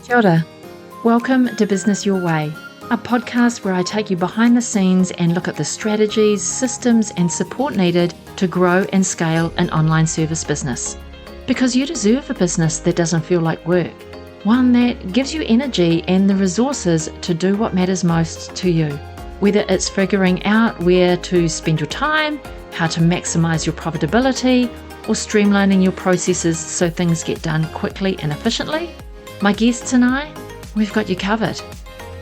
Kia ora. Welcome to Business Your Way, a podcast where I take you behind the scenes and look at the strategies, systems, and support needed to grow and scale an online service business. Because you deserve a business that doesn't feel like work, one that gives you energy and the resources to do what matters most to you. Whether it's figuring out where to spend your time, how to maximize your profitability, or streamlining your processes so things get done quickly and efficiently, my guests and I, we've got you covered.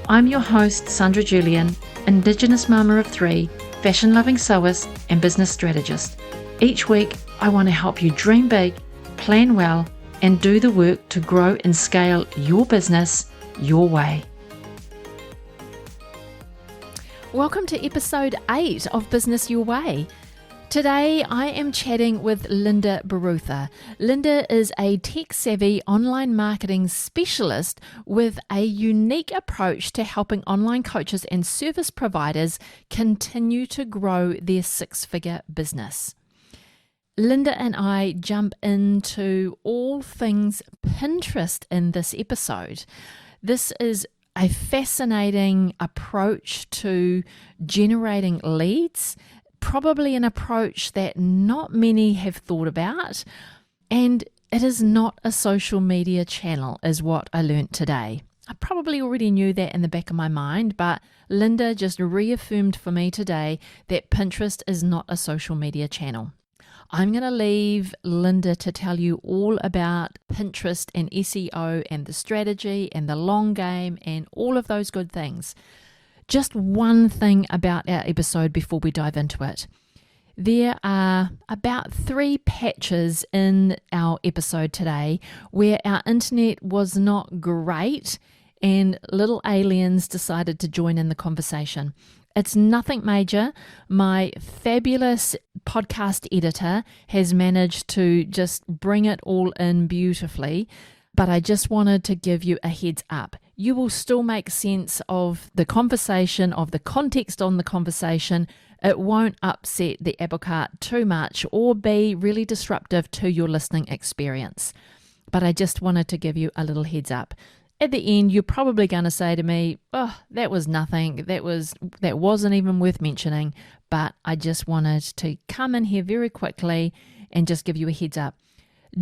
I'm your host, Sandra Julian, Indigenous mama of three, fashion-loving sewist, and business strategist. Each week, I want to help you dream big, plan well, and do the work to grow and scale your business your way. Welcome to episode 8 of Business Your Way. Today, I am chatting with Linda Barutha. Linda is a tech-savvy online marketing specialist with a unique approach to helping online coaches and service providers continue to grow their six-figure business. Linda and I jump into all things Pinterest in this episode. This is a fascinating approach to generating leads, probably an approach that not many have thought about, and it is not a social media channel, is what I learnt today. I probably already knew that in the back of my mind, but Linda just reaffirmed for me today that Pinterest is not a social media channel. I'm going to leave Linda to tell you all about Pinterest and SEO and the strategy and the long game and all of those good things. Just one thing about our episode before we dive into it. There are about 3 patches in our episode today where our internet was not great and little aliens decided to join in the conversation. It's nothing major. My fabulous podcast editor has managed to just bring it all in beautifully, but I just wanted to give you a heads up. You will still make sense of the conversation, of the context on the conversation. It won't upset the apple cart too much or be really disruptive to your listening experience. But I just wanted to give you a little heads up. At the end, you're probably going to say to me, oh, that was nothing. That wasn't even worth mentioning. But I just wanted to come in here very quickly and just give you a heads up.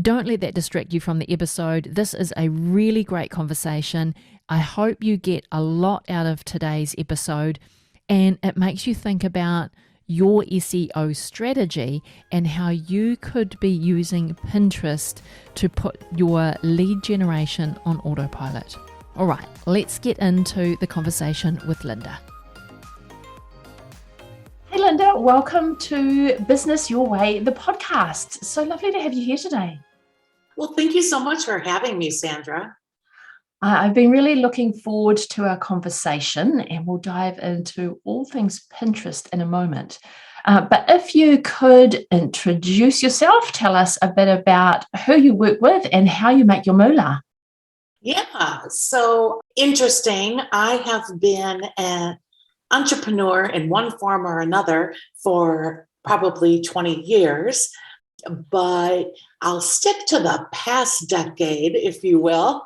Don't let that distract you from the episode. This is a really great conversation. I hope you get a lot out of today's episode and it makes you think about your SEO strategy and how you could be using Pinterest to put your lead generation on autopilot. All right, let's get into the conversation with Linda. Hey Linda, welcome to Business Your Way, the podcast. So lovely to have you here today. Well, thank you so much for having me, Sandra. I've been really looking forward to our conversation and we'll dive into all things Pinterest in a moment. But if you could introduce yourself, tell us a bit about who you work with and how you make your moolah. Yeah, so interesting. I have been an entrepreneur in one form or another for probably 20 years. But I'll stick to the past decade, if you will.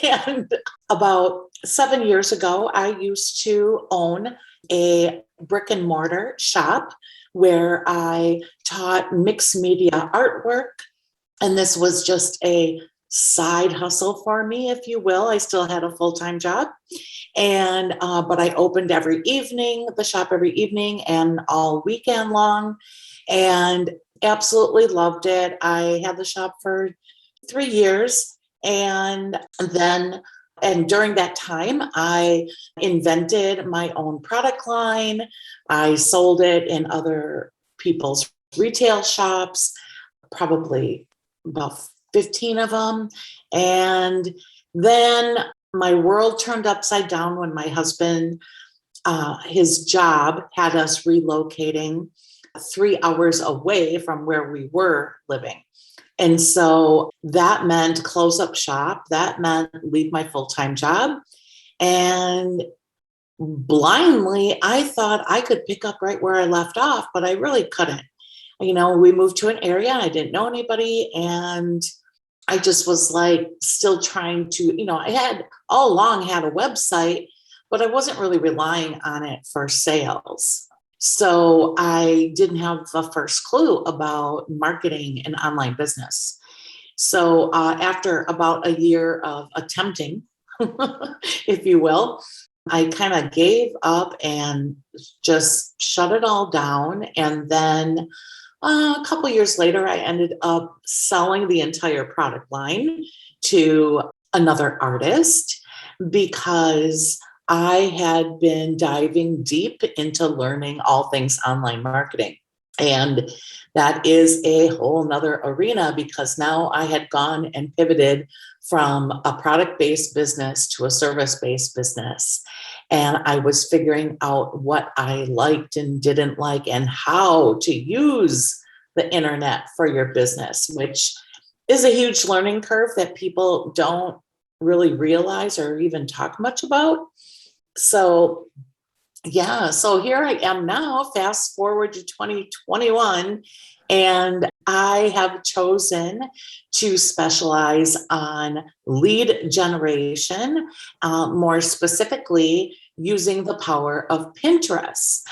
And about 7 years ago, I used to own a brick and mortar shop where I taught mixed media artwork. And this was just a side hustle for me, if you will. I still had a full-time job. And but I opened the shop every evening and all weekend long. And absolutely loved it. I had the shop for 3 years. And during that time, I invented my own product line. I sold it in other people's retail shops, probably about 15 of them. And then my world turned upside down when my husband, his job had us relocating 3 hours away from where we were living. And so that meant close up shop. That meant leave my full-time job. And blindly, I thought I could pick up right where I left off, but I really couldn't. We moved to an area. I didn't know anybody. And I just was like still trying to, I had all along had a website, but I wasn't really relying on it for sales. So I didn't have the first clue about marketing and online business. So after about a year of attempting, if you will, I kind of gave up and just shut it all down. And then a couple years later, I ended up selling the entire product line to another artist because I had been diving deep into learning all things online marketing. And that is a whole nother arena because now I had gone and pivoted from a product-based business to a service-based business. And I was figuring out what I liked and didn't like and how to use the internet for your business, which is a huge learning curve that people don't really realize or even talk much about. So so here I am now, fast forward to 2021, and I have chosen to specialize on lead generation, more specifically using the power of Pinterest.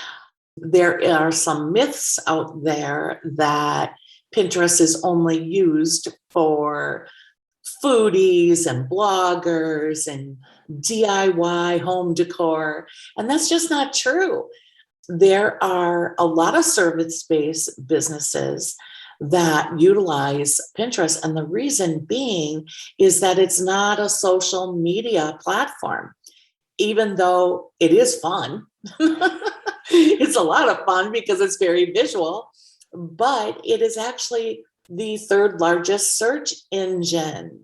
There are some myths out there that Pinterest is only used for foodies and bloggers and DIY home decor. And that's just not true. There are a lot of service-based businesses that utilize Pinterest. And the reason being is that it's not a social media platform, even though it is fun. It's a lot of fun because it's very visual, but it is actually the third largest search engine.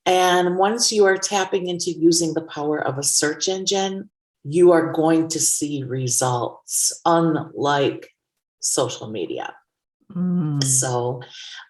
And once you are tapping into using the power of a search engine, you are going to see results, unlike social media. So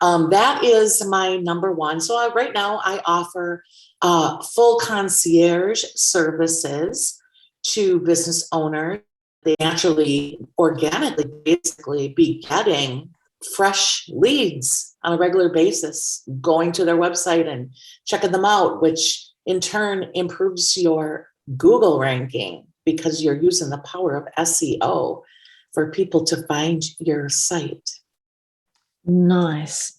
that is my number one. So right now I offer full concierge services to business owners. They naturally, organically, basically be getting fresh leads on a regular basis, going to their website and checking them out, which in turn improves your Google ranking because you're using the power of SEO for people to find your site. Nice.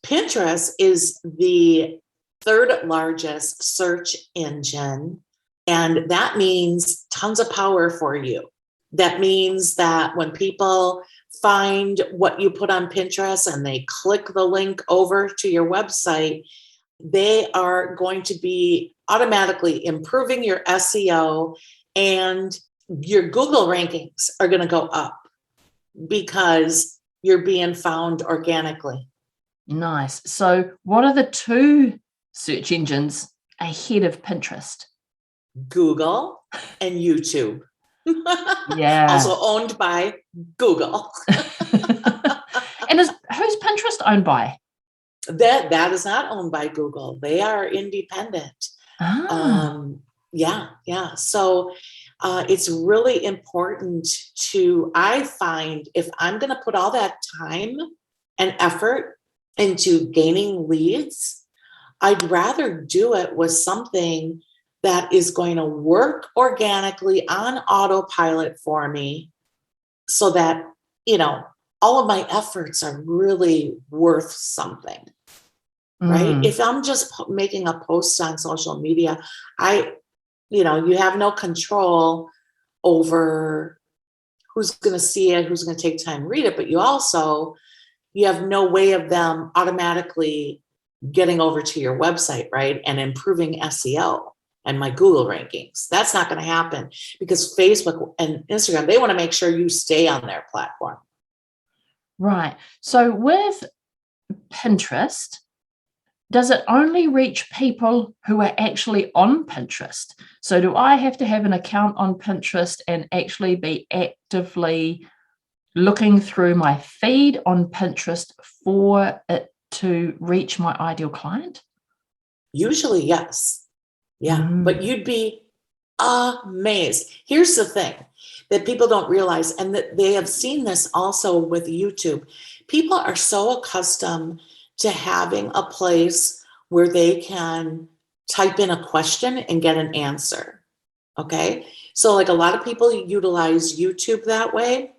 Pinterest is the third largest search engine, and that means tons of power for you. That means that when people find what you put on Pinterest and they click the link over to your website, they are going to be automatically improving your SEO, and your Google rankings are going to go up because you're being found organically. Nice. So what are the two search engines ahead of Pinterest? Google and YouTube. Yeah. Also owned by Google. And who's Pinterest owned by? That is not owned by Google. They are independent. Yeah. So it's really important I find if I'm going to put all that time and effort into gaining leads, I'd rather do it with something that is going to work organically on autopilot for me so that, all of my efforts are really worth something, right? If I'm just making a post on social media, you have no control over who's going to see it, who's going to take time to read it, but you have no way of them automatically getting over to your website, right? And improving SEO and my Google rankings. That's not going to happen because Facebook and Instagram, they want to make sure you stay on their platform. Right. So with Pinterest, does it only reach people who are actually on Pinterest? So do I have to have an account on Pinterest and actually be actively looking through my feed on Pinterest for it to reach my ideal client? Usually, yes. Yeah, but you'd be amazed. Here's the thing that people don't realize, and that they have seen this also with YouTube. People are so accustomed to having a place where they can type in a question and get an answer. Okay. So like a lot of people utilize YouTube that way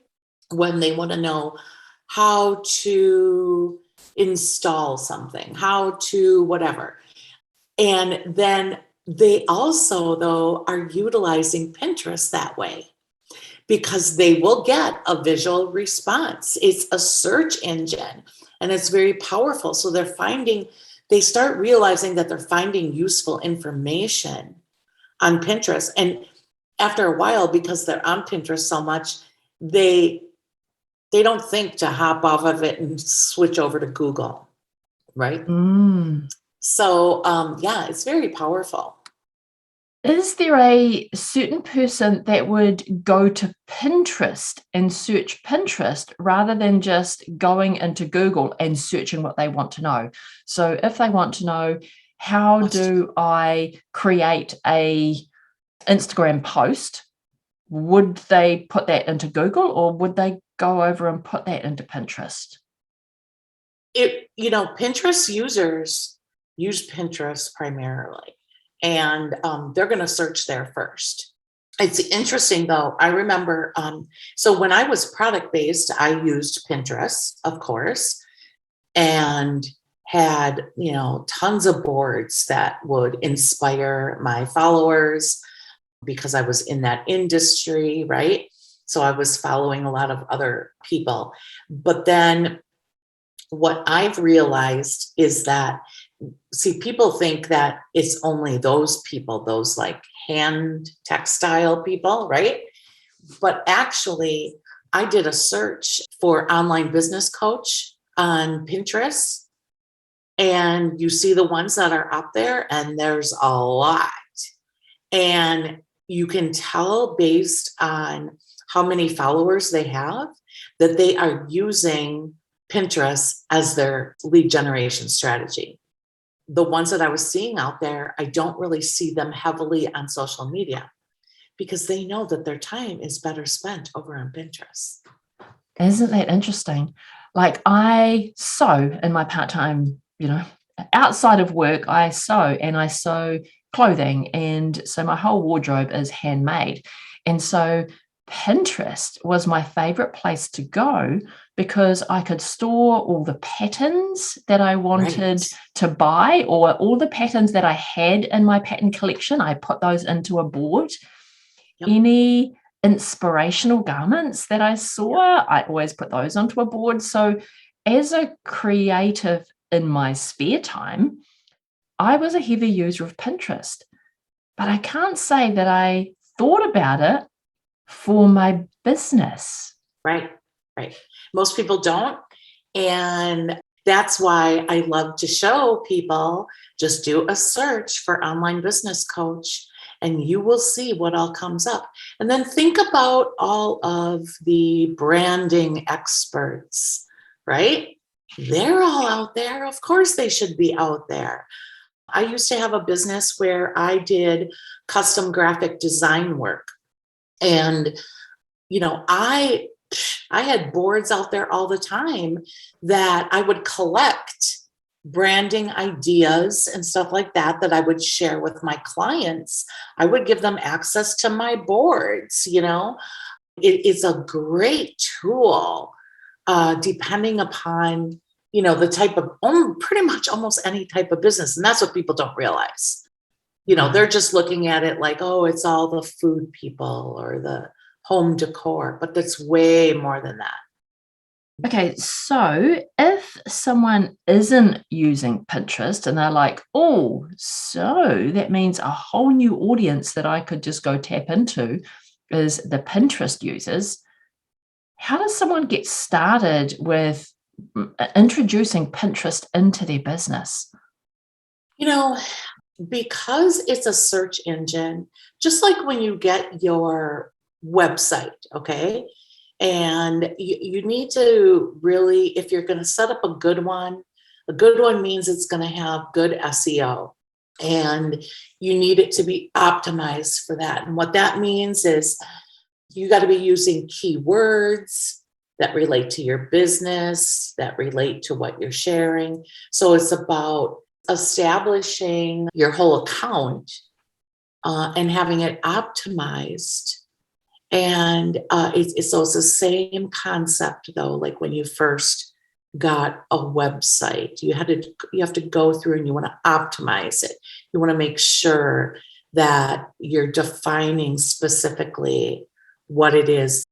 when they want to know how to install something, how to whatever. And then they also, though, are utilizing Pinterest that way because they will get a visual response. It's a search engine and it's very powerful. So they start realizing that they're finding useful information on Pinterest. And after a while, because they're on Pinterest so much, they don't think to hop off of it and switch over to Google, right? So, yeah, it's very powerful. Is there a certain person that would go to Pinterest and search Pinterest rather than just going into Google and searching what they want to know? So if they want to know, how do I create a Instagram post, would they put that into Google or would they go over and put that into Pinterest? Pinterest users use Pinterest primarily, and they're going to search there first. It's interesting though. I remember, so when I was product-based, I used Pinterest, of course, and had, tons of boards that would inspire my followers because I was in that industry, right? So I was following a lot of other people. But then what I've realized is that, see, people think that it's only those people, those like hand textile people, right? But actually, I did a search for online business coach on Pinterest, and you see the ones that are up there, and there's a lot. And you can tell based on how many followers they have that they are using Pinterest as their lead generation strategy. The ones that I was seeing out there, I don't really see them heavily on social media because they know that their time is better spent over on Pinterest. Isn't that interesting? Like I sew in my part-time, outside of work, I sew clothing. And so my whole wardrobe is handmade. And so Pinterest was my favorite place to go because I could store all the patterns that I wanted to buy, or all the patterns that I had in my pattern collection. I put those into a board. Yep. Any inspirational garments that I saw, I always put those onto a board. So as a creative in my spare time, I was a heavy user of Pinterest, but I can't say that I thought about it for my business. Right. Most people don't. And that's why I love to show people, just do a search for online business coach and you will see what all comes up. And then think about all of the branding experts, right? They're all out there. Of course they should be out there. I used to have a business where I did custom graphic design work. And, I had boards out there all the time that I would collect branding ideas and stuff like that I would share with my clients. I would give them access to my boards. It is a great tool, depending upon, the type of, pretty much almost any type of business. And that's what people don't realize. They're just looking at it like, oh, it's all the food people or the home decor, but that's way more than that. Okay, so if someone isn't using Pinterest and they're like, oh, so that means a whole new audience that I could just go tap into is the Pinterest users, how does someone get started with introducing Pinterest into their business? Because it's a search engine, just like when you get your website, okay? And you need to really, if you're going to set up a good one means it's going to have good SEO. And you need it to be optimized for that. And what that means is you got to be using keywords that relate to your business, that relate to what you're sharing. So it's about establishing your whole account and having it optimized. And so it's the same concept though, like when you first got a website, you have to go through and you want to optimize it. You want to make sure that you're defining specifically what it is.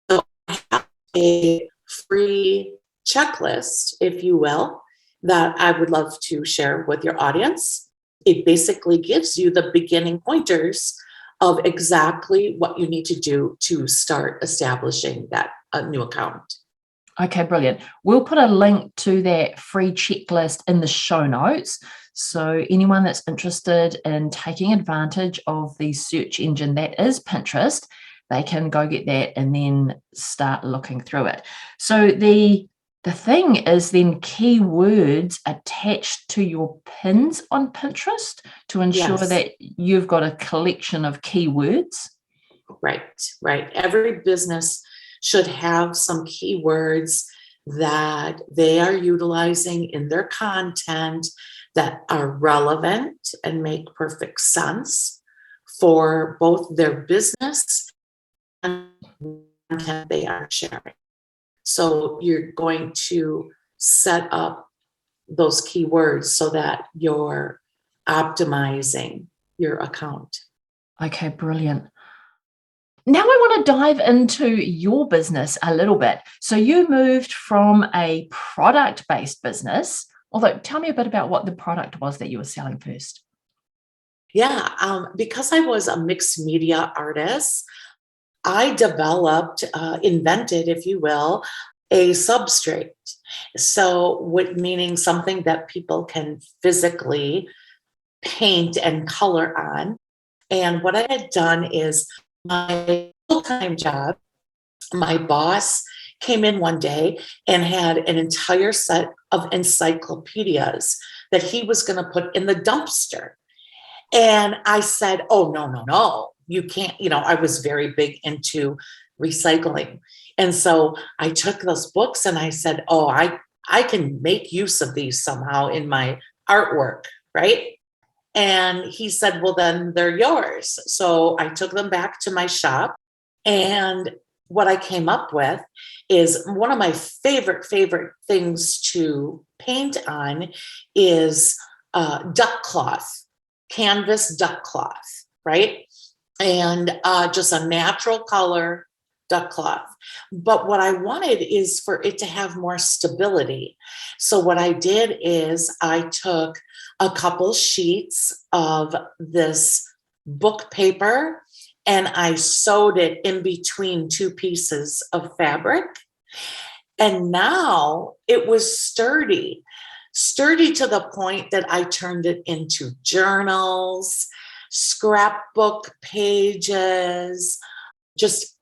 So I have a free checklist, if you will, that I would love to share with your audience. It basically gives you the beginning pointers of exactly what you need to do to start establishing that new account. Okay, brilliant. We'll put a link to that free checklist in the show notes. So anyone that's interested in taking advantage of the search engine that is Pinterest, they can go get that and then start looking through it. So the thing is then keywords attached to your pins on Pinterest to ensure that you've got a collection of keywords. Right. Every business should have some keywords that they are utilizing in their content that are relevant and make perfect sense for both their business and the content they are sharing. So you're going to set up those keywords so that you're optimizing your account. Okay, brilliant. Now I want to dive into your business a little bit. So you moved from a product-based business, although tell me a bit about what the product was that you were selling first. Yeah, because I was a mixed media artist, I developed, invented, if you will, a substrate. So, meaning something that people can physically paint and color on. And what I had done is my full-time job, my boss came in one day and had an entire set of encyclopedias that he was going to put in the dumpster. And I said, oh, no, you can't. I was very big into recycling. And so I took those books and I said, oh, I can make use of these somehow in my artwork, right? And he said, well, then they're yours. So I took them back to my shop. And what I came up with is one of my favorite things to paint on is duck cloth, canvas duck cloth, right? And just a natural color duck cloth. But what I wanted is for it to have more stability. So what I did is I took a couple sheets of this book paper and I sewed it in between two pieces of fabric. And now it was sturdy to the point that I turned it into journals, scrapbook pages,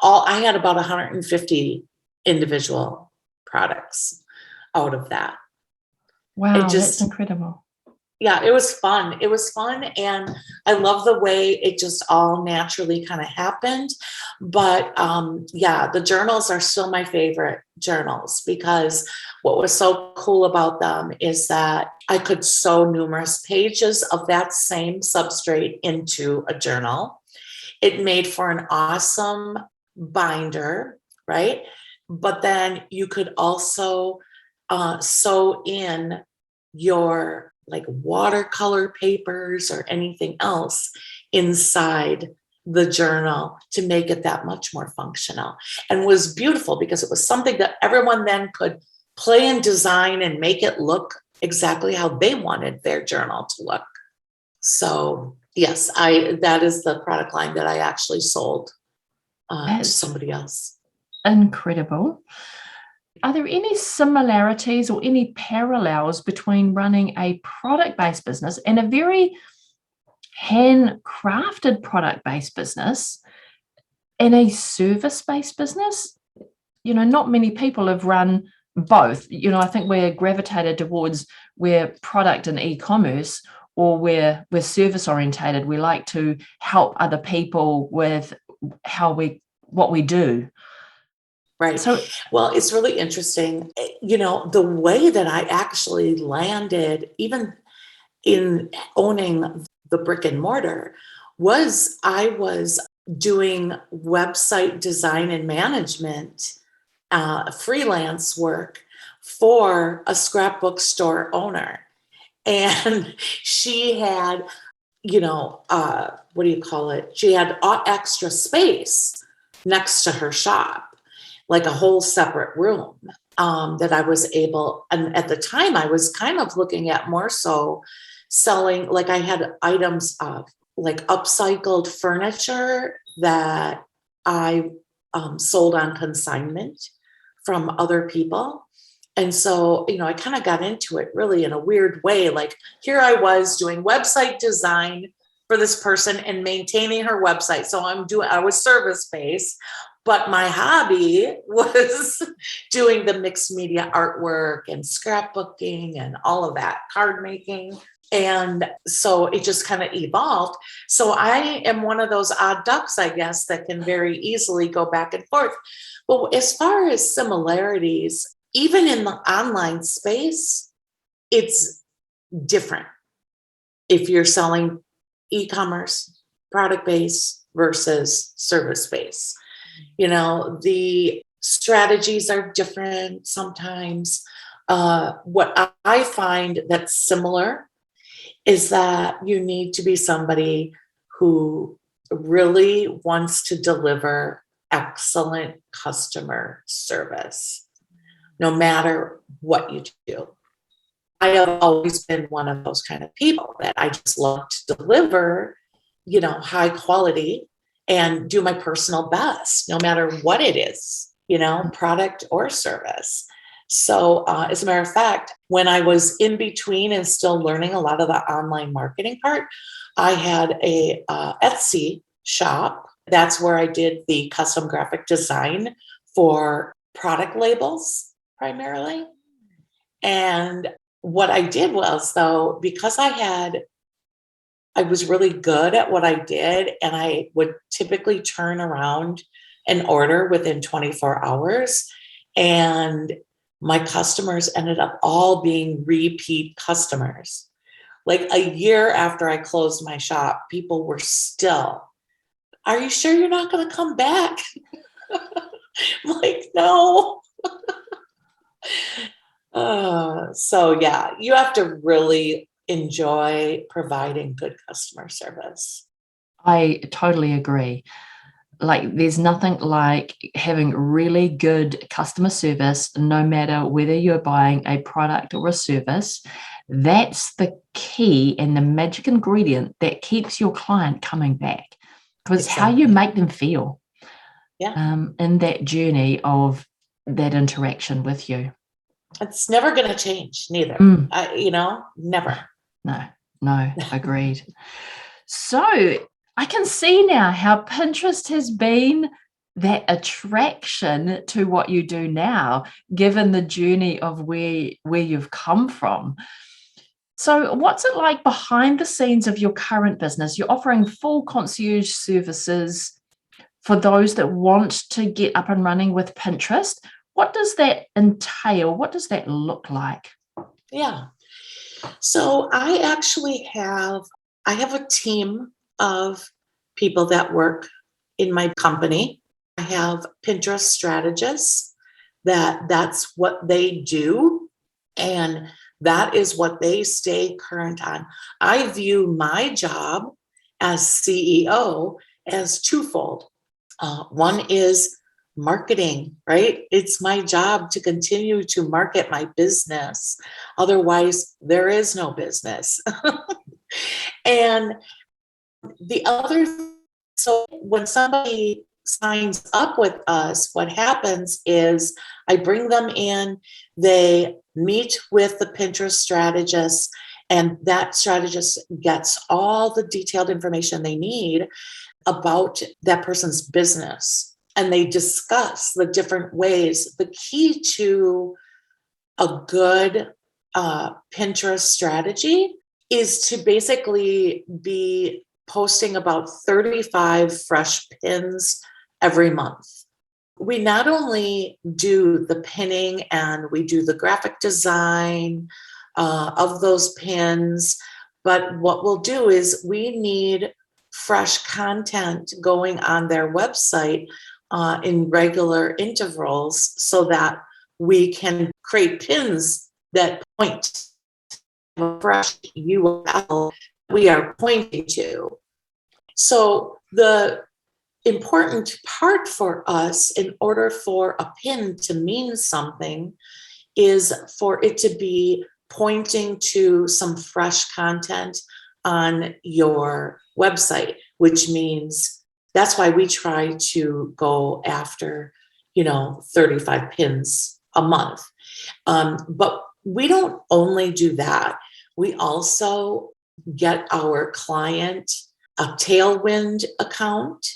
I had about 150 individual products out of that. Wow, that's incredible. Yeah, it was fun. And I love the way it just all naturally kind of happened. But the journals are still my favorite journals because what was so cool about them is that I could sew numerous pages of that same substrate into a journal. It made for an awesome binder, right? But then you could also sew in your like watercolor papers or anything else inside the journal to make it that much more functional, and was beautiful because it was something that everyone then could play and design and make it look exactly how they wanted their journal to look. So yes, that is the product line that I actually sold to somebody else. Incredible. Are there any similarities or any parallels between running a product-based business and a very handcrafted product-based business and a service-based business? Not many people have run both. I think we're gravitated towards we're product and e-commerce, or we're service orientated. We like to help other people with what we do. Right. So, Well, it's really interesting. The way that I actually landed, even in owning the brick and mortar, was I was doing website design and management, freelance work for a scrapbook store owner. And she had, what do you call it? She had extra space next to her shop, like a whole separate room, that I was able, and at the time I was kind of looking at more so selling, like I had items of like upcycled furniture that I sold on consignment from other people. And so, I kind of got into it really in a weird way. Like here I was doing website design for this person and maintaining her website. So I was service based, but my hobby was doing the mixed media artwork and scrapbooking and all of that, card making. And so it just kind of evolved. So I am one of those odd ducks, I guess, that can very easily go back and forth. But as far as similarities, even in the online space, it's different. If you're selling e-commerce, product-based versus service-based, the strategies are different sometimes. What I find that's similar is that you need to be somebody who really wants to deliver excellent customer service, no matter what you do. I have always been one of those kind of people that I just love to deliver, high quality and do my personal best, no matter what it is, product or service. So as a matter of fact, when I was in between and still learning a lot of the online marketing part, I had a Etsy shop. That's where I did the custom graphic design for product labels primarily. And what I did was, though, because I was really good at what I did, and I would typically turn around an order within 24 hours. And my customers ended up all being repeat customers. Like a year after I closed my shop, people were still, "Are you sure you're not going to come back?" I'm like, "No." So yeah, you have to really enjoy providing good customer service. I totally agree. Like, there's nothing like having really good customer service, no matter whether you're buying a product or a service. That's the key and the magic ingredient that keeps your client coming back, because how you Exactly. make them feel Yeah. in that journey of that interaction with you. It's never going to change, neither. Mm. Never. No, agreed. So I can see now how Pinterest has been that attraction to what you do now, given the journey of where you've come from. So what's it like behind the scenes of your current business? You're offering full concierge services for those that want to get up and running with Pinterest. What does that entail? What does that look like? Yeah. So I have a team of people that work in my company. I have Pinterest strategists that's what they do, and that is what they stay current on. I view my job as CEO as twofold. One is marketing, right? It's my job to continue to market my business. Otherwise, there is no business. And the other, so when somebody signs up with us, what happens is I bring them in, they meet with the Pinterest strategist, and that strategist gets all the detailed information they need about that person's business. And they discuss the different ways. The key to a good Pinterest strategy is to basically be posting about 35 fresh pins every month. We not only do the pinning and we do the graphic design of those pins, but what we'll do is we need fresh content going on their website in regular intervals so that we can create pins that point to a fresh URL we are pointing to. So the important part for us in order for a pin to mean something is for it to be pointing to some fresh content on your website, which means that's why we try to go after, 35 pins a month. But we don't only do that. We also get our client a Tailwind account.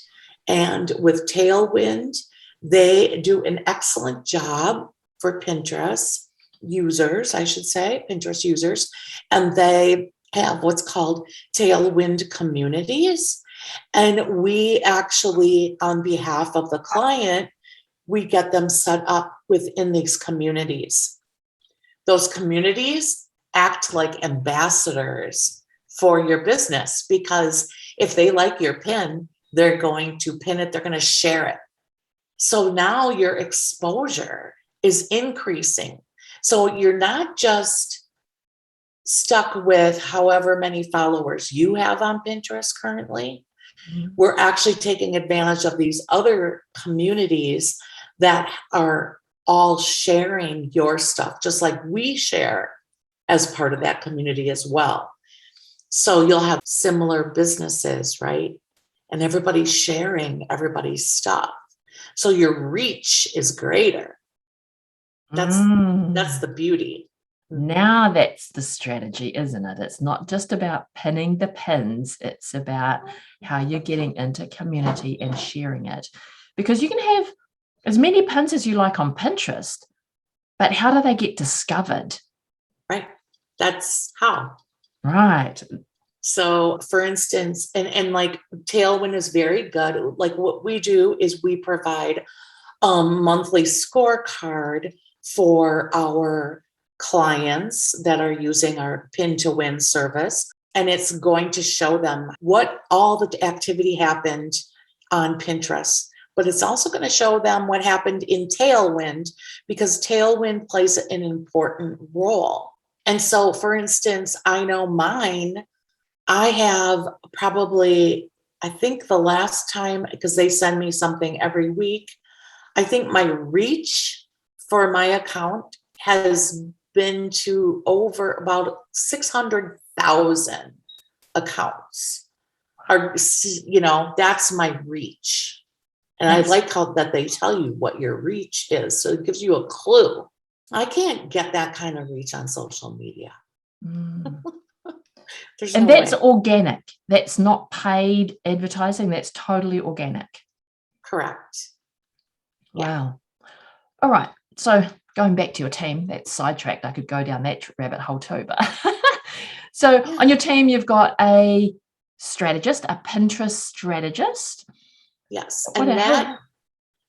And with Tailwind, they do an excellent job for Pinterest users, Pinterest users, and they have what's called Tailwind communities. And we actually, on behalf of the client, we get them set up within these communities. Those communities act like ambassadors for your business, because if they like your pin, they're going to pin it, they're going to share it. So now your exposure is increasing. So you're not just stuck with however many followers you have on Pinterest currently. Mm-hmm. We're actually taking advantage of these other communities that are all sharing your stuff, just like we share as part of that community as well. So you'll have similar businesses, right? And everybody's sharing everybody's stuff. So your reach is greater. That's the beauty. Now that's the strategy, isn't it? It's not just about pinning the pins. It's about how you're getting into community and sharing it. Because you can have as many pins as you like on Pinterest, but how do they get discovered? Right. That's how. Right. So for instance, and like Tailwind is very good. Like what we do is we provide a monthly scorecard for our clients that are using our Pin to Win service. And it's going to show them what all the activity happened on Pinterest. But it's also going to show them what happened in Tailwind, because Tailwind plays an important role. And so, for instance, I know mine, I have probably, I think the last time, because they send me something every week, I think my reach for my account has been to over about 600,000 accounts. That's my reach. And I like how that they tell you what your reach is. So it gives you a clue. I can't get that kind of reach on social media. And that's organic. That's not paid advertising. That's totally organic. Correct. Wow. All right. So going back to your team, that's sidetracked. I could go down that rabbit hole too. But so on your team, you've got a strategist, a Pinterest strategist. Yes. And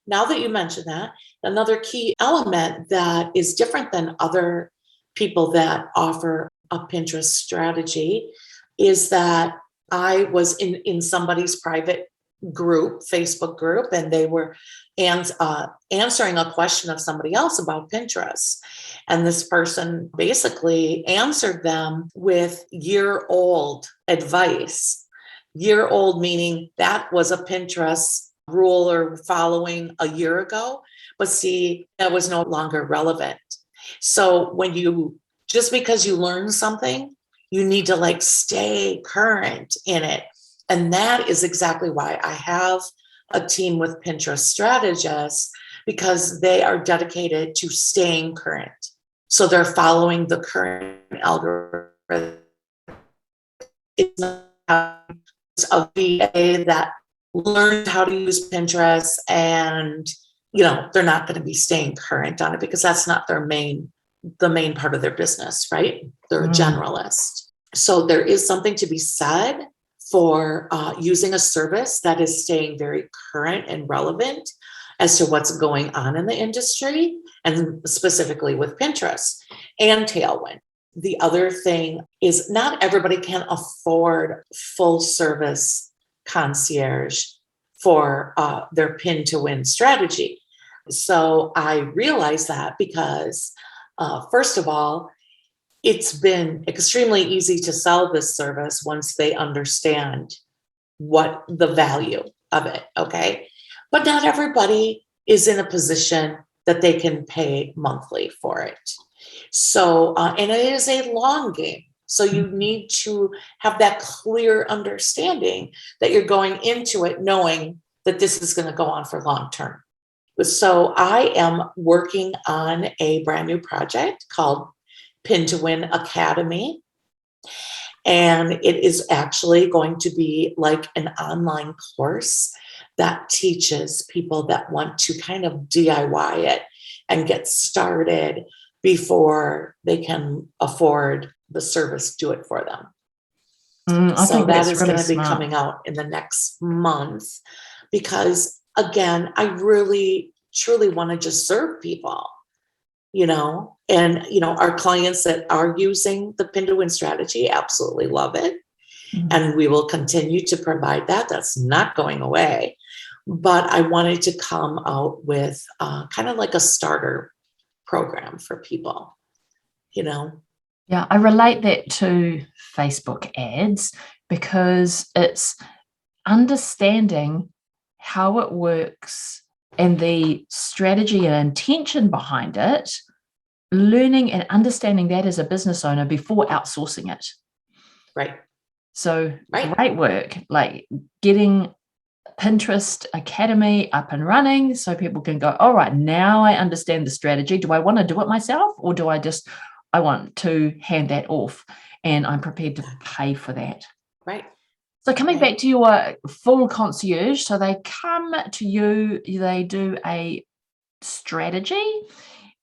now that you mentioned that, another key element that is different than other people that offer a Pinterest strategy is that I was in somebody's private group, Facebook group, and they were answering a question of somebody else about Pinterest. And this person basically answered them with year-old advice. Year-old meaning that was a Pinterest rule or following a year ago, but see, that was no longer relevant. So just because you learn something, you need to stay current in it. And that is exactly why I have a team with Pinterest strategists, because they are dedicated to staying current. So they're following the current algorithm. It's not a VA that learned how to use Pinterest and, they're not going to be staying current on it, because that's not the main part of their business, right? They're a generalist. So there is something to be said for using a service that is staying very current and relevant as to what's going on in the industry, and specifically with Pinterest and Tailwind. The other thing is not everybody can afford full service concierge for their pin to win strategy. So I realized that because, first of all, it's been extremely easy to sell this service once they understand what the value of it, okay? But not everybody is in a position that they can pay monthly for it. So, and it is a long game. So you need to have that clear understanding that you're going into it knowing that this is going to go on for long term. So I am working on a brand new project called Pin to Win Academy. And it is actually going to be like an online course that teaches people that want to kind of DIY it and get started before they can afford the service do it for them. I So think that that's is really going to be smart. coming out in the next month because, again, I really, truly want to just serve people, and, our clients that are using the Pin to Win strategy absolutely love it. And we will continue to provide that. That's not going away. But I wanted to come out with kind of like a starter program for people, Yeah, I relate that to Facebook ads because it's understanding how it works and the strategy and intention behind it, learning and understanding that as a business owner before outsourcing it. Right. So great work, like getting Pinterest Academy up and running so people can go, all right, now I understand the strategy. Do I want to do it myself or do I want to hand that off and I'm prepared to pay for that? Right. So coming back to your full concierge, so they come to you, they do a strategy,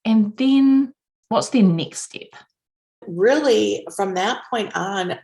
and then what's their next step? Really, from that point on,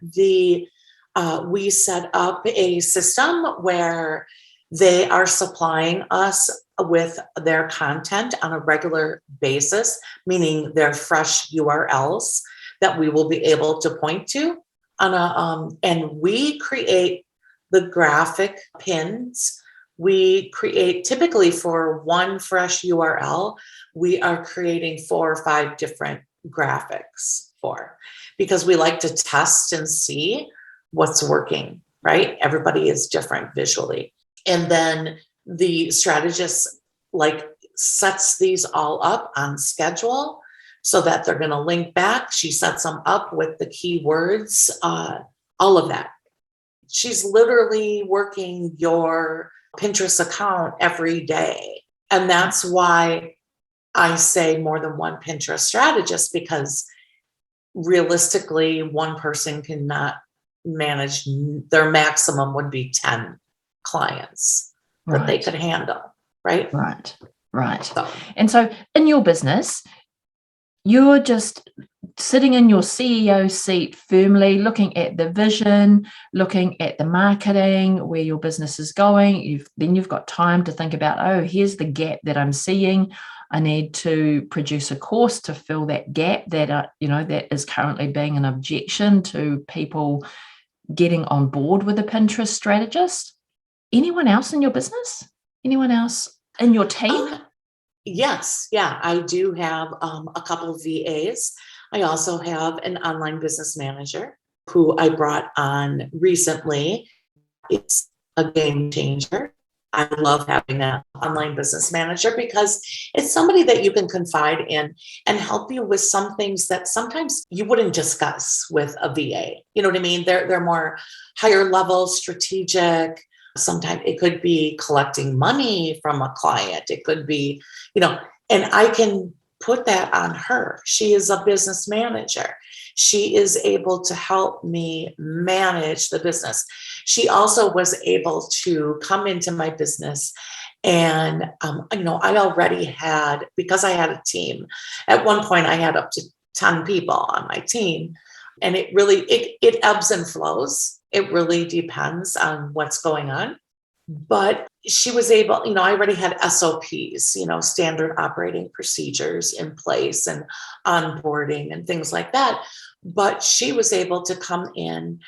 we set up a system where they are supplying us with their content on a regular basis, meaning their fresh URLs that we will be able to point to and we create the graphic pins. We create typically for one fresh URL, we are creating 4 or 5 different graphics because we like to test and see what's working, right? Everybody is different visually. And then the strategist sets these all up on schedule so that they're going to link back. She sets them up with the keywords, all of that. She's literally working your Pinterest account every day. And that's why I say more than one Pinterest strategist, because realistically, one person cannot manage. Their maximum would be 10 clients that they could handle, right? Right. So. And so in your business, you're just sitting in your CEO seat firmly, looking at the vision, looking at the marketing, where your business is going. You've got time to think about, oh, here's the gap that I'm seeing. I need to produce a course to fill that gap that is currently being an objection to people getting on board with a Pinterest strategist. Anyone else in your business? Anyone else in your team? Yes. Yeah, I do have a couple of VAs. I also have an online business manager who I brought on recently. It's a game changer. I love having that online business manager because it's somebody that you can confide in and help you with some things that sometimes you wouldn't discuss with a VA. You know what I mean? They're more higher level, strategic. Sometimes it could be collecting money from a client. It could be, and I can put that on her. She is a business manager. She is able to help me manage the business. She also was able to come into my business and, I already had, because I had a team, at one point I had up to 10 people on my team, and it ebbs and flows. It really depends on what's going on. But she was able, I already had SOPs, standard operating procedures in place and onboarding and things like that. But she was able to come in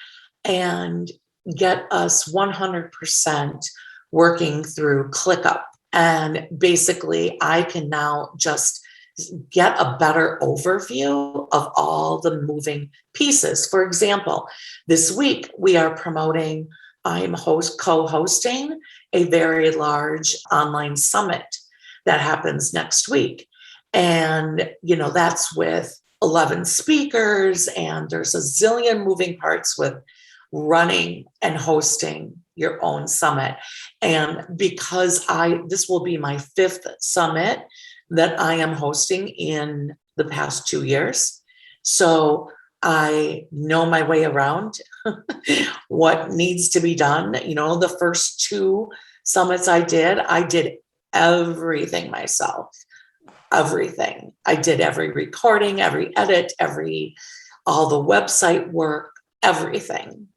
and get us 100% working through ClickUp. And basically, I can now just get a better overview of all the moving pieces. For example, this week we are promoting, I'm co-hosting a very large online summit that happens next week. And, that's with 11 speakers, and there's a zillion moving parts with running and hosting your own summit. And because this will be my 5th summit that I am hosting in the past 2 years. So I know my way around what needs to be done. The first 2 summits I did everything myself. Everything. I did every recording, every edit, all the website work, everything.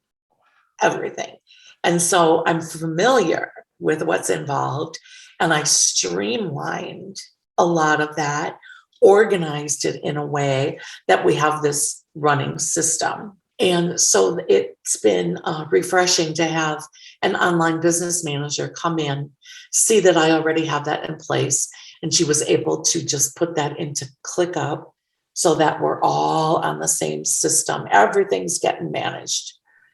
And so I'm familiar with what's involved, and I streamlined a lot of that, organized it in a way that we have this running system. And so it's been refreshing to have an online business manager come in, see that I already have that in place. And she was able to just put that into ClickUp so that we're all on the same system. Everything's getting managed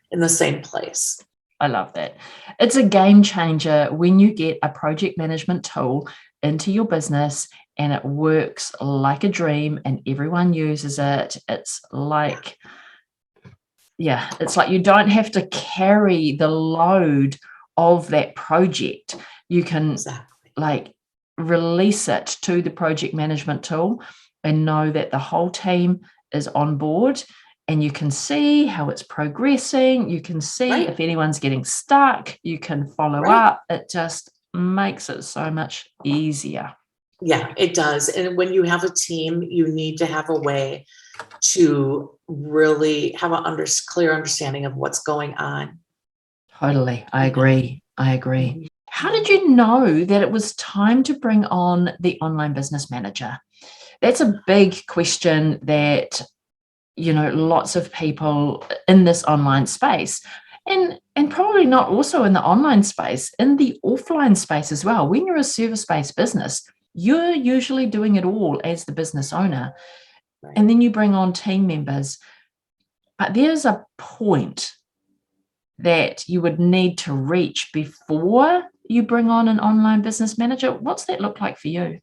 in the same place. I love that. It's a game changer when you get a project management tool into your business and it works like a dream and everyone uses it. It's like you don't have to carry the load of that project. You can release it to the project management tool and know that the whole team is on board, and you can see how it's progressing. You can see if anyone's getting stuck. You can follow up. It just makes it so much easier. Yeah, it does. And when you have a team, you need to have a way to really have a clear understanding of what's going on. Totally. I agree. How did you know that it was time to bring on the online business manager? That's a big question that, lots of people in this online space, and probably not also in the online space, in the offline space as well. When you're a service-based business, you're usually doing it all as the business owner. Right. And then you bring on team members. But there's a point that you would need to reach before you bring on an online business manager. What's that look like for you?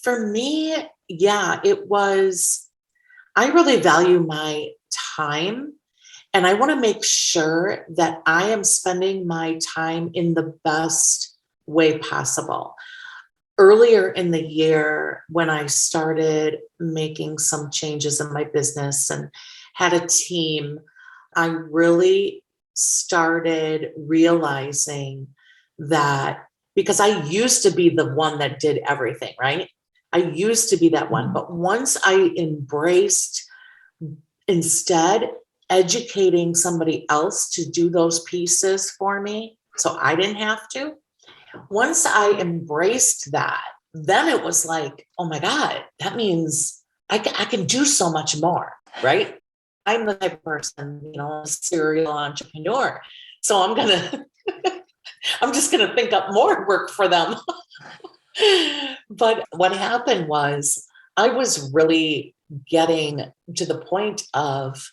For me, it was, I really value my time, and I want to make sure that I am spending my time in the best way possible. Earlier in the year, when I started making some changes in my business and had a team, I really started realizing that, because I used to be the one that did everything, right? I used to be that one. But once I embraced instead educating somebody else to do those pieces for me, so I didn't have to, once I embraced that, then it was like, oh my God, that means I can do so much more, right? I'm the type of person, a serial entrepreneur. So I'm just going to think up more work for them. But what happened was I was really getting to the point of,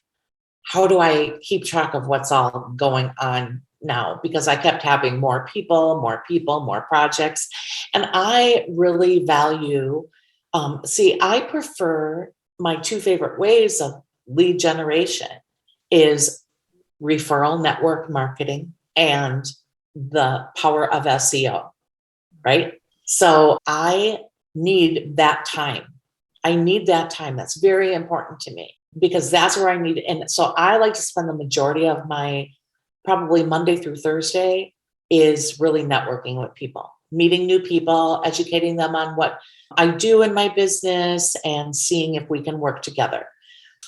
how do I keep track of what's all going on now? Because I kept having more people, more projects. And I really value, I prefer, my 2 favorite ways of lead generation is referral network marketing and the power of SEO, right? So I need that time. That's very important to me, because that's where I need it. And so I like to spend the majority of my, probably Monday through Thursday, is really networking with people, meeting new people, educating them on what I do in my business, and seeing if we can work together.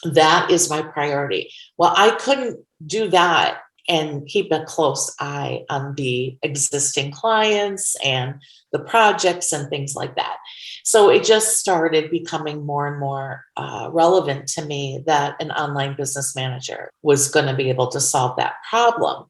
That is my priority. Well, I couldn't do that and keep a close eye on the existing clients and the projects and things like that. So it just started becoming more and more relevant to me that an online business manager was going to be able to solve that problem.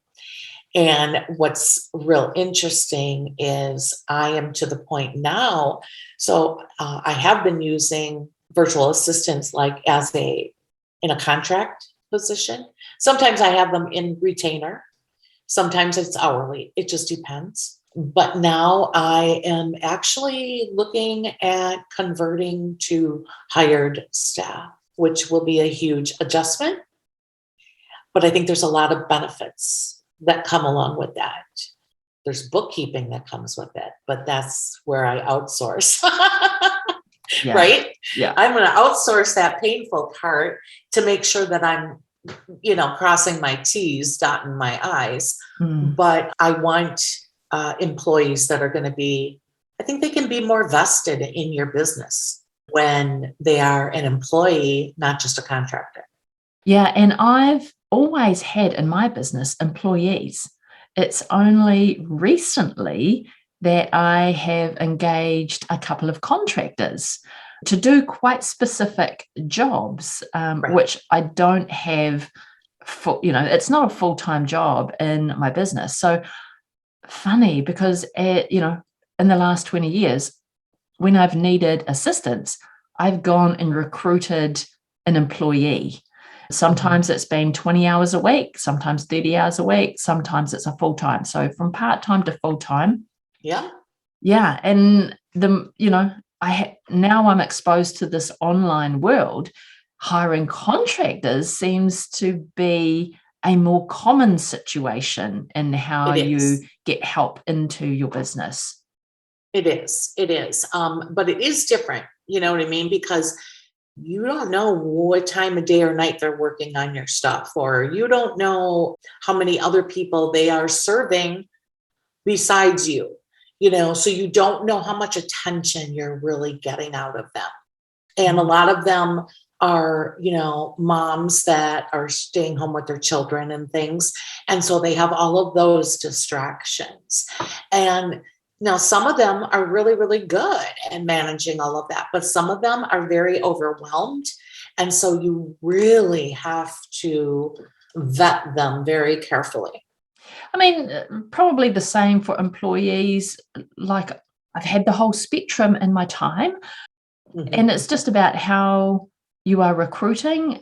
And what's real interesting is I am to the point now. So I have been using virtual assistants like in a contract position. Sometimes I have them in retainer. Sometimes it's hourly. It just depends. But now I am actually looking at converting to hired staff, which will be a huge adjustment. But I think there's a lot of benefits that come along with that. There's bookkeeping that comes with it, but that's where I outsource. Yeah. Right? Yeah. I'm going to outsource that painful part to make sure that I'm, crossing my T's, dotting my I's. But I want employees that are going to be, I think they can be more vested in your business when they are an employee, not just a contractor. Yeah. And I've always had in my business employees. It's only recently that I have engaged a couple of contractors to do quite specific jobs, Right. which I don't have it's not a full-time job in my business. So funny because, in the last 20 years, when I've needed assistance, I've gone and recruited an employee. Sometimes it's been 20 hours a week, sometimes 30 hours a week, sometimes it's a full-time. So from part-time to full-time. Yeah. Yeah. And now I'm exposed to this online world. Hiring contractors seems to be a more common situation in how you get help into your business. It is. But it is different. You know what I mean? Because you don't know what time of day or night they're working on your stuff, or you don't know how many other people they are serving besides you, so you don't know how much attention you're really getting out of them. And a lot of them are, moms that are staying home with their children and things. And so they have all of those distractions. And now some of them are really, really good at managing all of that, but some of them are very overwhelmed. And so you really have to vet them very carefully. I mean, probably the same for employees. Like I've had the whole spectrum in my time. And it's just about how you are recruiting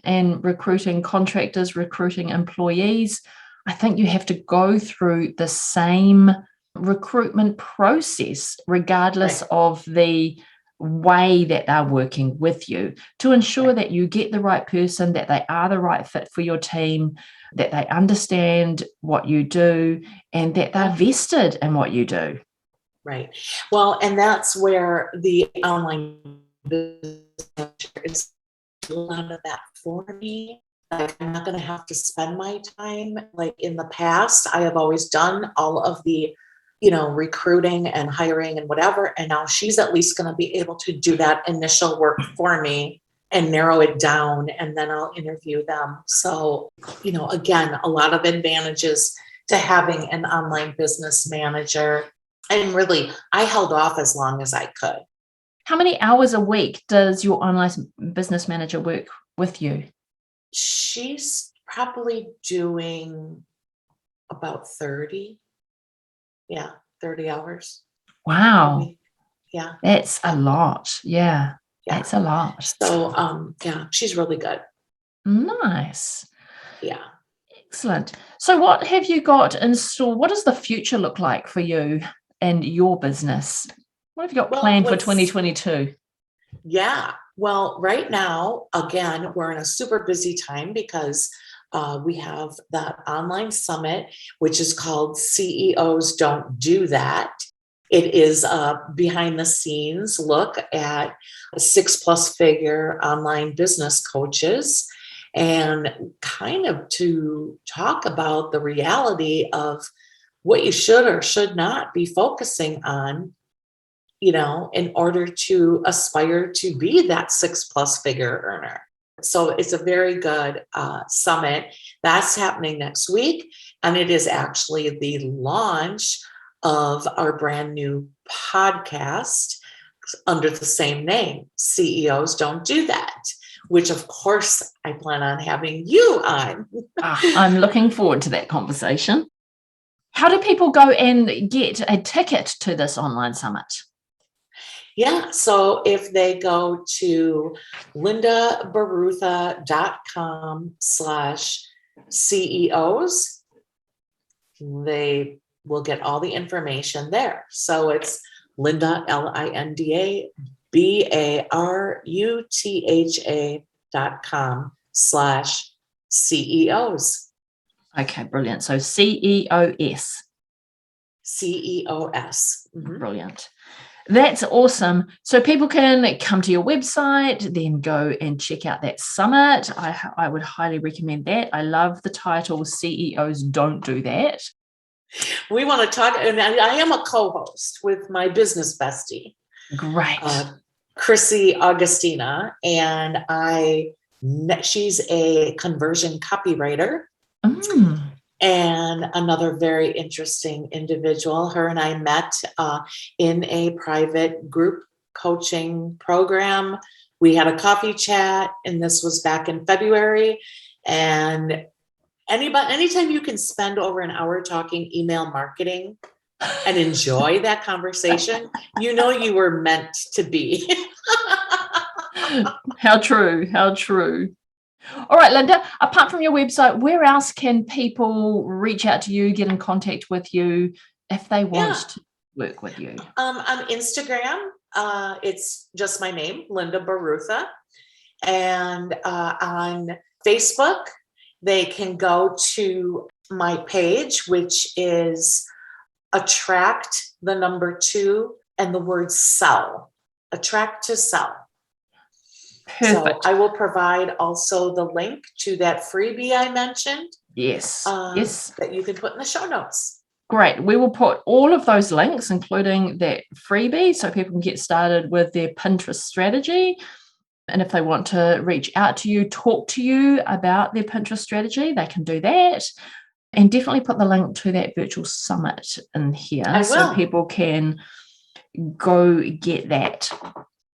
contractors, recruiting employees. I think you have to go through the same recruitment process, regardless of the way that they're working with you, to ensure that you get the right person, that they are the right fit for your team, that they understand what you do, and that they're vested in what you do. Right. Well, and that's where the online business is a lot of that for me. Like, I'm not going to have to spend my time like in the past. I have always done all of the recruiting and hiring and whatever. And now she's at least going to be able to do that initial work for me and narrow it down, and then I'll interview them. So, again, a lot of advantages to having an online business manager. And really, I held off as long as I could. How many hours a week does your online business manager work with you? She's probably doing about 30. Yeah, 30 hours. Wow. Yeah. That's a lot. Yeah. That's a lot. So, she's really good. Nice. Yeah. Excellent. So what have you got in store? What does the future look like for you and your business? What have you got planned for 2022? Yeah. Well, right now, again, we're in a super busy time because we have that online summit, which is called CEOs Don't Do That. It is a behind the scenes look at 6+ figure online business coaches, and kind of to talk about the reality of what you should or should not be focusing on, in order to aspire to be that 6+ figure earner. So it's a very good summit. That's happening next week. And it is actually the launch of our brand new podcast under the same name, CEOs Don't Do That, which of course I plan on having you on. I'm looking forward to that conversation. How do people go and get a ticket to this online summit? Yeah, so if they go to lindabarutha.com/CEOs, they will get all the information there. So it's Linda, LindaBarutha.com/CEOs. Okay, brilliant. So CEOS. CEOS. Mm-hmm. Brilliant. That's awesome. So people can come to your website, then go and check out that summit. I would highly recommend that. I love the title, CEOs Don't Do That. We want to talk, and I am a co-host with my business bestie. Great. Chrissy Augustina, and she's a conversion copywriter. And another very interesting individual. Her and I met in a private group coaching program. We had a coffee chat, and this was back in February. And anytime you can spend over an hour talking email marketing and enjoy that conversation, you know you were meant to be. How true, how true. All right, Linda, apart from your website, where else can people reach out to you, get in contact with you if they want to work with you? On Instagram, it's just my name, Linda Barutha. And on Facebook, they can go to my page, which is attract the number 2 and the word sell. Attract to sell. Perfect. So I will provide also the link to that freebie I mentioned. Yes. That you can put in the show notes. Great. We will put all of those links, including that freebie, so people can get started with their Pinterest strategy. And if they want to reach out to you, talk to you about their Pinterest strategy, they can do that. And definitely put the link to that virtual summit in here so people can go get that.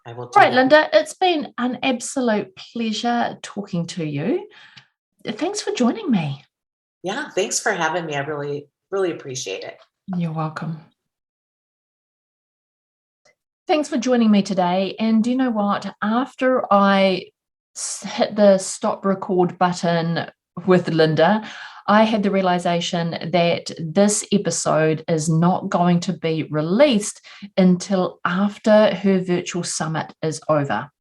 I will. Right, Linda, it's been an absolute pleasure talking to you. Thanks for joining me. Yeah, thanks for having me. I really, really appreciate it. You're welcome. Thanks for joining me today. And do you know what? After I hit the stop record button with Linda, I had the realization that this episode is not going to be released until after her virtual summit is over.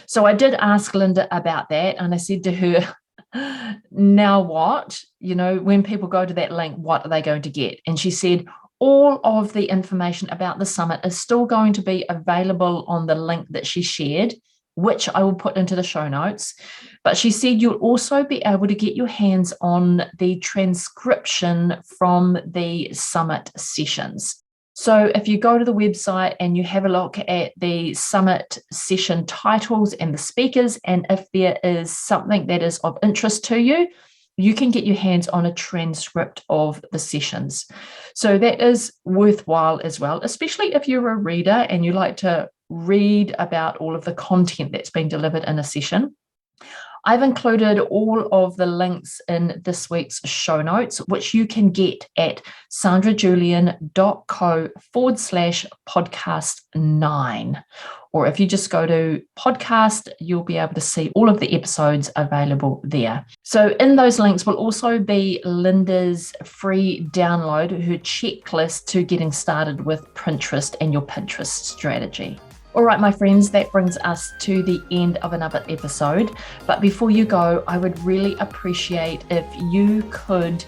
So I did ask Linda about that, and I said to her, now what? You know, when people go to that link, what are they going to get? And she said, all of the information about the summit is still going to be available on the link that she shared, which I will put into the show notes. But she said you'll also be able to get your hands on the transcription from the summit sessions. So if you go to the website and you have a look at the summit session titles and the speakers, and if there is something that is of interest to you, you can get your hands on a transcript of the sessions. So that is worthwhile as well, especially if you're a reader and you like to read about all of the content that's being delivered in a session. I've included all of the links in this week's show notes, which you can get at sandrajulian.co/podcast9. Or if you just go to podcast, you'll be able to see all of the episodes available there. So in those links will also be Linda's free download, her checklist to getting started with Pinterest and your Pinterest strategy. All right, my friends, that brings us to the end of another episode. But before you go, I would really appreciate if you could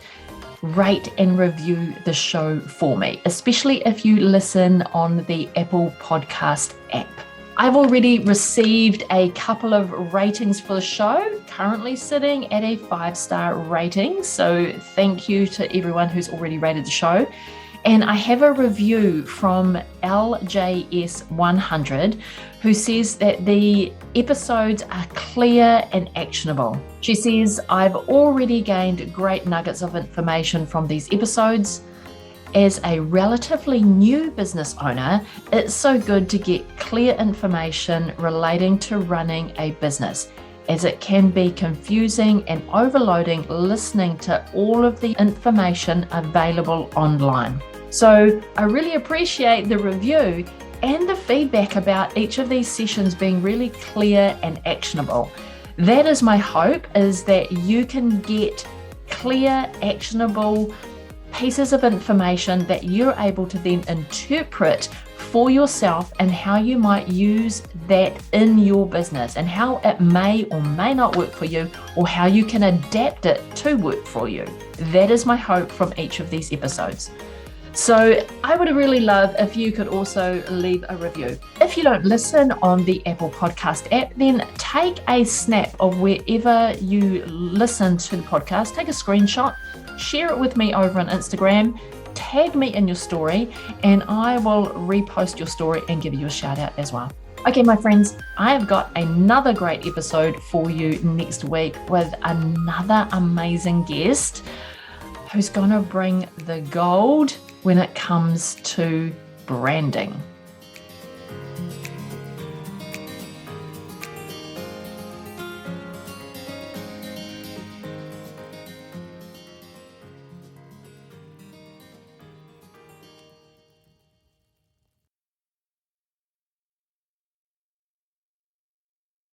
rate and review the show for me, especially if you listen on the Apple Podcast app. I've already received a couple of ratings for the show, currently sitting at a 5-star rating. So thank you to everyone who's already rated the show. And I have a review from LJS100 who says that the episodes are clear and actionable. She says, I've already gained great nuggets of information from these episodes. As a relatively new business owner, it's so good to get clear information relating to running a business, as it can be confusing and overloading listening to all of the information available online. So I really appreciate the review and the feedback about each of these sessions being really clear and actionable. That is my hope, is that you can get clear, actionable pieces of information that you're able to then interpret for yourself and how you might use that in your business and how it may or may not work for you, or how you can adapt it to work for you. That is my hope from each of these episodes. So I would really love if you could also leave a review. If you don't listen on the Apple Podcast app, then take a snap of wherever you listen to the podcast, take a screenshot, share it with me over on Instagram, tag me in your story, and I will repost your story and give you a shout out as well. Okay, my friends, I have got another great episode for you next week with another amazing guest who's going to bring the gold when it comes to branding.